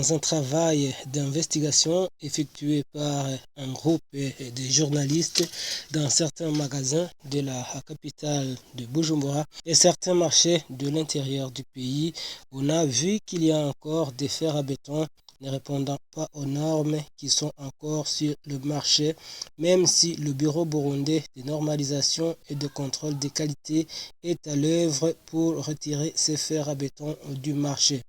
Dans un travail d'investigation effectué par un groupe de journalistes dans certains magasins de la capitale de Bujumbura et certains marchés de l'intérieur du pays, on a vu qu'il y a encore des fers à béton ne répondant pas aux normes qui sont encore sur le marché, même si le Bureau burundais de normalisation et de contrôle des qualités est à l'œuvre pour retirer ces fers à béton du marché.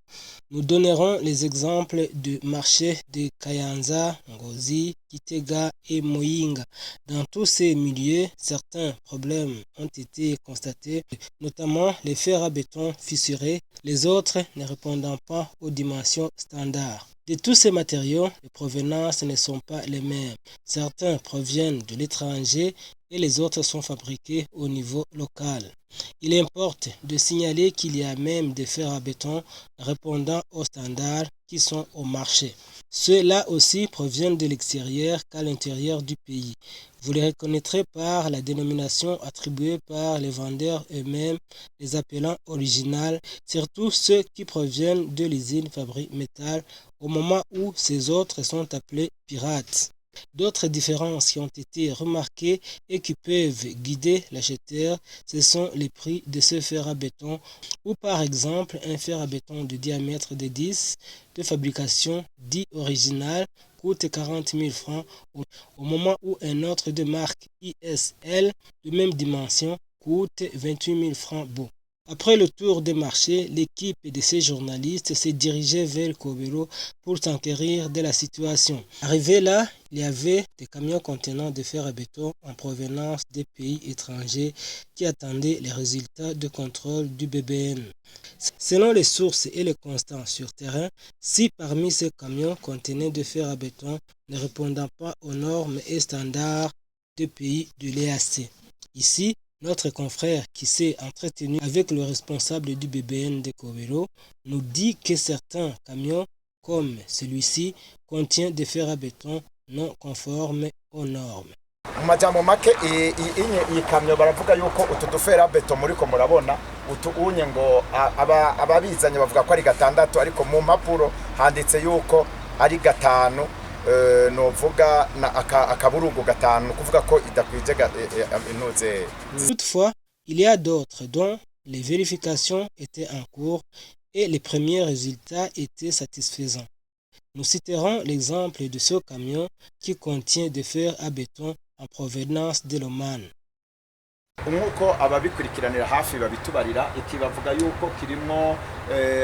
Nous donnerons les exemples du marché de Kayanza, Ngozi, Kitega et Moyinga. Dans tous ces milieux, certains problèmes ont été constatés, notamment les fers à béton fissurés, les autres ne répondant pas aux dimensions standards. De tous ces matériaux, les provenances ne sont pas les mêmes. Certains proviennent de l'étranger et les autres sont fabriqués au niveau local. Il importe de signaler qu'il y a même des fers à béton répondant aux standards qui sont au marché. Ceux-là aussi proviennent de l'extérieur qu'à l'intérieur du pays. Vous les reconnaîtrez par la dénomination attribuée par les vendeurs eux-mêmes, les appelant originales, surtout ceux qui proviennent de l'usine Fabri Metal, au moment où ces autres sont appelés pirates. D'autres différences qui ont été remarquées et qui peuvent guider l'acheteur, ce sont les prix de ce fer à béton, où par exemple un fer à béton de diamètre de 10 de fabrication dit original coûte 40 000 francs, au moment où un autre de marque ISL de même dimension coûte 28 000 francs beau. Après le tour des marchés, l'équipe de ces journalistes s'est dirigée vers Kobero pour s'enquérir de la situation. Arrivé là, il y avait des camions contenant des fers à béton en provenance des pays étrangers qui attendaient les résultats de contrôle du BBN. Selon les sources et les constats sur terrain, 6 parmi ces camions contenaient des fers à béton ne répondant pas aux normes et standards des pays de l'EAC. Ici, notre confrère qui s'est entretenu avec le responsable du BBN de Kobero nous dit que certains camions, comme celui-ci, contiennent des fers à béton non conformes aux normes. Mu majambo make iyi kamyo baravuga yuko utu dufera beto muriko murabona utu unye ngo ababizanye bavuga ko ari gatandatu ariko mu mpapuro handitse yuko ari gatanu novuga na akaburugo gatanu kuvuga ko idakwije inoze. Toutefois, il y a d'autres dont les vérifications étaient en cours et les premiers résultats étaient satisfaisants. Nous citerons l'exemple de ce camion qui contient des fers à béton en provenance de l'Oman. Nk'uko ababikurikiranira hafi babitubarira iki bavuga yuko kirimo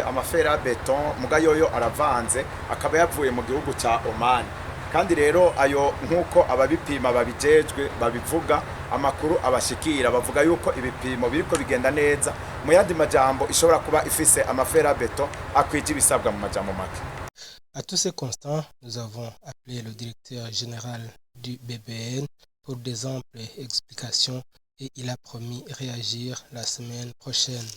amafera beton mugayoyo aravanze akaba yavuye mu gihugu ca Oman, kandi rero ayo nk'uko ababipima babijejwe babivuga amakuru abashikira bavuga yuko ibipimo biriko bigenda neza, mu yandi majambo ishobora kuba ifise amafera beton akwije ibisabwa mu majambo make. À tous ces constats, nous avons appelé le directeur général du BBN pour des amples explications et il a promis réagir la semaine prochaine.